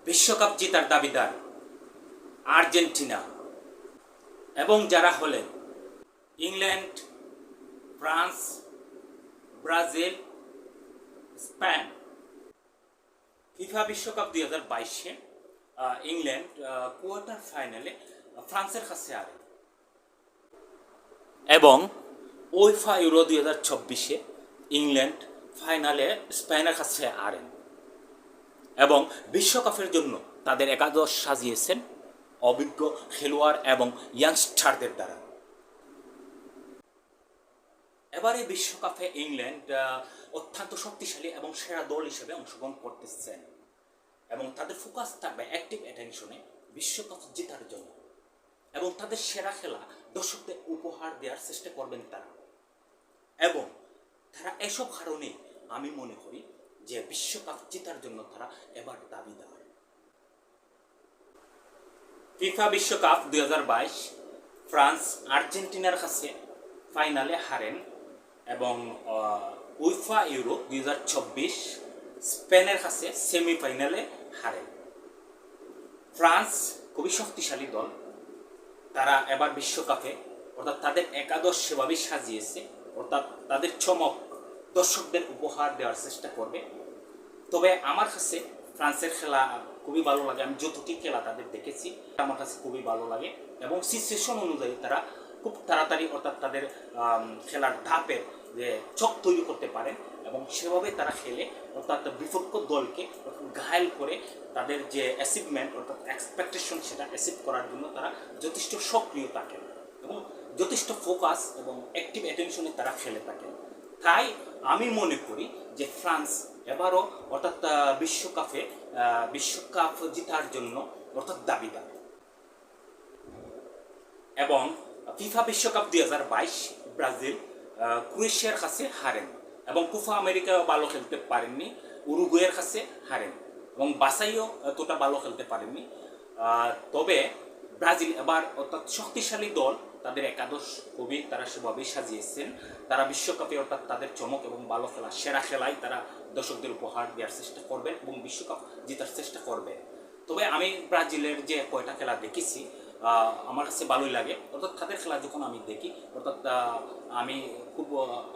বিশ্বকাপ জেতার দাবিদার আর্জেন্টিনা এবং যারা হলেন England, France, Brazil, Spain. FIFA বিশ্বকাপ 2022-এ ইংল্যান্ড কোয়ার্টার ফাইনালে ফ্রান্সের কাছে হারে এবং উয়েফা ইউরো 2024-এ ইংল্যান্ড ফাইনালে স্পেনের কাছে হারেন এবং বিশ্বকাপের জন্য তাদের একাদশ সাজিয়েছেন অভিজ্ঞ খেলোয়াড় এবং ইয়াংস্টারদের দ্বারা। এবারে বিশ্বকাপে ইংল্যান্ড অত্যন্ত শক্তিশালী এবং সেরা দল হিসেবে অংশগ্রহণ করতেছেন এবং তাদের ফোকাস থাকবে অ্যাক্টিভ অ্যাটেনশনে বিশ্বকাপ জেতার জন্য এবং তাদের সেরা খেলা দর্শকদের উপহার দেওয়ার চেষ্টা করবেন তারা। এবং তারা এসব কারণে আমি মনে করি যে বিশ্বকাপ জেতার জন্য তারা এবার দাবিদার। ফিফা বিশ্বকাপ 2022 ফ্রান্স আর্জেন্টিনার কাছে ফাইনালে হারেন এবং উয়েফা ইউরো 2024 স্পেনের কাছে সেমিফাইনালে হারেন। ফ্রান্স খুবই শক্তিশালী দল, তারা এবার বিশ্বকাপে অর্থাৎ তাদের একাদশ সেভাবেই সাজিয়েছে, অর্থাৎ তাদের চমক দর্শকদের উপহার দেওয়ার চেষ্টা করবে। তবে আমার কাছে ফ্রান্সের খেলা খুবই ভালো লাগে, আমি যতটি খেলা তাদের দেখেছি আমার কাছে খুবই ভালো লাগে এবং সিচুয়েশন অনুযায়ী তারা খুব তাড়াতাড়ি অর্থাৎ তাদের খেলার ধাপের যে চক তৈরি করতে পারেন এবং সেভাবে তারা খেলে অর্থাৎ বিপক্ষ দলকে ঘায়েল করে তাদের যে অ্যাচিভমেন্ট অর্থাৎ এক্সপেকটেশন সেটা অ্যাচিভ করার জন্য তারা যথেষ্ট সক্রিয় থাকেন এবং যথেষ্ট ফোকাস এবং অ্যাক্টিভ অ্যাটেনশনে তারা খেলে থাকেন। তাই আমি মনে করি যে ফ্রান্স এবারও অর্থাৎ বিশ্বকাপ জেতার জন্য অর্থাৎ দাবিদার। এবং ফিফা বিশ্বকাপ 2022 ব্রাজিল ক্রোয়েশিয়ার কাছে হারেন এবং কোপা আমেরিকাও ভালো খেলতে পারেননি, উরুগুয়ের কাছে হারেন এবং বাসাইও এতটা ভালো খেলতে পারেননি। তবে ব্রাজিল এবার অর্থাৎ শক্তিশালী দল, তাদের একাদশ খুবই তারা সেভাবেই সাজিয়েছেন। তারা বিশ্বকাপে অর্থাৎ তাদের চমক এবং ভালো খেলা সেরা খেলায় তারা দর্শকদের উপহার দেওয়ার চেষ্টা করবেন এবং বিশ্বকাপ জেতার চেষ্টা করবেন। তবে আমি ব্রাজিলের যে কয়টা খেলা দেখেছি আমার কাছে ভালোই লাগে, অর্থাৎ তাদের খেলা যখন আমি দেখি অর্থাৎ আমি খুব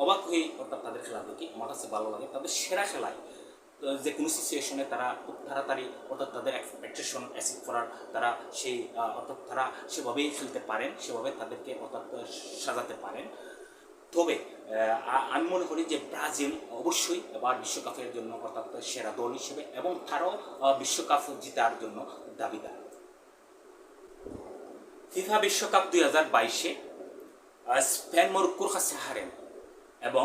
অবাক হয়ে অর্থাৎ তাদের খেলা দেখি, আমার কাছে ভালো লাগে। তাদের সেরা খেলায় যে কোনো সিচুয়েশনে তারা খুব তাড়াতাড়ি অর্থাৎ তাদের এক্সপেকটেশন অ্যাচিভ করার তারা সেই অর্থাৎ তারা সেভাবেই খেলতে পারেন, সেভাবে তাদেরকে অর্থাৎ সাজাতে পারেন। তবে আমি মনে করি যে ব্রাজিল অবশ্যই এবার বিশ্বকাপের জন্য অর্থাৎ সেরা দল হিসেবে এবং তারাও বিশ্বকাপ জেতার জন্য দাবিদার। ফিফা বিশ্বকাপ 2022-এ স্পেন মরক্কোর কাছে হারেন এবং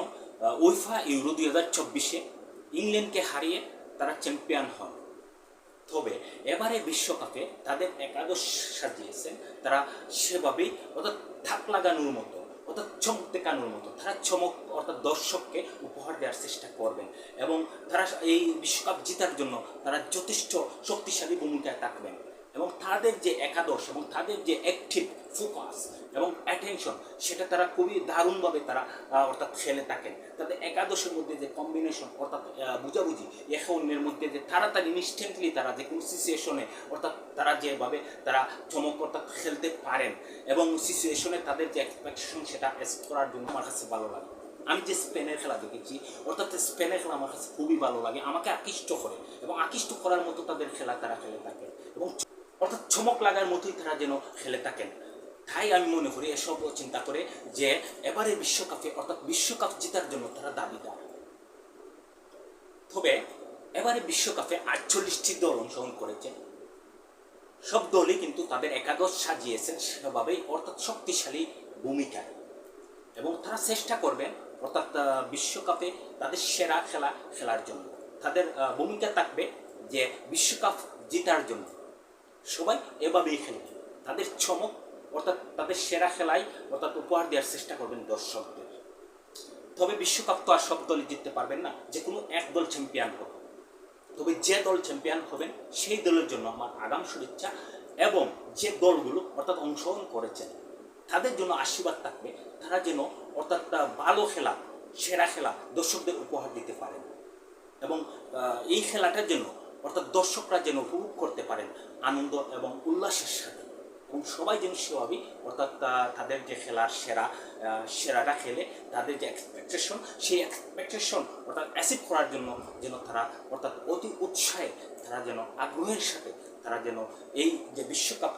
উয়েফা ইউরো 2024-এ ইংল্যান্ডকে হারিয়ে তারা চ্যাম্পিয়ন হন। তবে এবারে বিশ্বকাপে তাদের একাদশ সাজিয়েছেন তারা সেভাবেই অর্থাৎ ধাক লাগানোর মতো অর্থাৎ চমক দেখানোর মতো তারা চমক অর্থাৎ দর্শককে উপহার দেওয়ার চেষ্টা করবেন এবং তারা এই বিশ্বকাপ জেতার জন্য তারা যথেষ্ট শক্তিশালী ভূমিকায় থাকবেন এবং তাদের যে একাদশ এবং তাদের যে অ্যাক্টিভ ফোকাস এবং অ্যাটেনশন সেটা তারা খুবই দারুণভাবে তারা অর্থাৎ খেলে থাকেন। তাদের একাদশের মধ্যে যে কম্বিনেশন অর্থাৎ বুঝাবুঝি একে অন্যের মধ্যে যে তাড়াতাড়ি ইনস্ট্যান্টলি তারা যে কোনো সিচুয়েশনে অর্থাৎ তারা যেভাবে তারা চমক অর্থাৎ খেলতে পারেন এবং সিচুয়েশনে তাদের যে এক্সপেকটেশন সেটা অ্যাচিভ করার জন্য আমার কাছে ভালো লাগে। আমি যে স্পেনের খেলা দেখেছি অর্থাৎ স্পেনের খেলা আমার কাছে খুবই ভালো লাগে, আমাকে আকৃষ্ট করে এবং আকৃষ্ট করার মতো তাদের খেলা তারা খেলে থাকে এবং অর্থাৎ চমক লাগার মতোই তারা যেন খেলে থাকেন। তাই আমি মনে করি এসব চিন্তা করে যে এবারে বিশ্বকাপে অর্থাৎ বিশ্বকাপ জেতার জন্য তারা দাবিদার। তবে এবারে বিশ্বকাপে 48টি দল অংশগ্রহণ করেছে, সব দলই কিন্তু তাদের একাদশ সাজিয়েছেন সেভাবেই অর্থাৎ শক্তিশালী ভূমিকায় এবং তারা চেষ্টা করবেন অর্থাৎ বিশ্বকাপে তাদের সেরা খেলা খেলার জন্য। তাদের ভূমিকা থাকবে যে বিশ্বকাপ জেতার জন্য সবাই এভাবেই খেলবে, তাদের চমক অর্থাৎ তাদের সেরা খেলায় অর্থাৎ উপহার দেওয়ার চেষ্টা করবেন দর্শকদের। তবে বিশ্বকাপ তো আর সব দলই জিততে পারবেন না, যে কোনো এক দল চ্যাম্পিয়ন হবে। তবে যে দল চ্যাম্পিয়ন হবেন সেই দলের জন্য আমার আগাম শুভেচ্ছা এবং যে দলগুলো অর্থাৎ অংশগ্রহণ করেছেন তাদের জন্য আশীর্বাদ থাকবে, তারা যেন অর্থাৎ ভালো খেলা সেরা খেলা দর্শকদের উপহার দিতে পারেন এবং এই খেলাটার জন্য অর্থাৎ দর্শকরা যেন উপভোগ করতে পারেন আনন্দ এবং উল্লাসের সাথে, এবং সবাই যেন সেভাবেই অর্থাৎ তাদের যে খেলার সেরাটা খেলে তাদের যে এক্সপেকটেশন, সেই এক্সপেকটেশন অর্থাৎ অ্যাচিভ করার জন্য যেন তারা অর্থাৎ অতি উৎসাহে তারা যেন আগ্রহের সাথে তারা যেন এই যে বিশ্বকাপ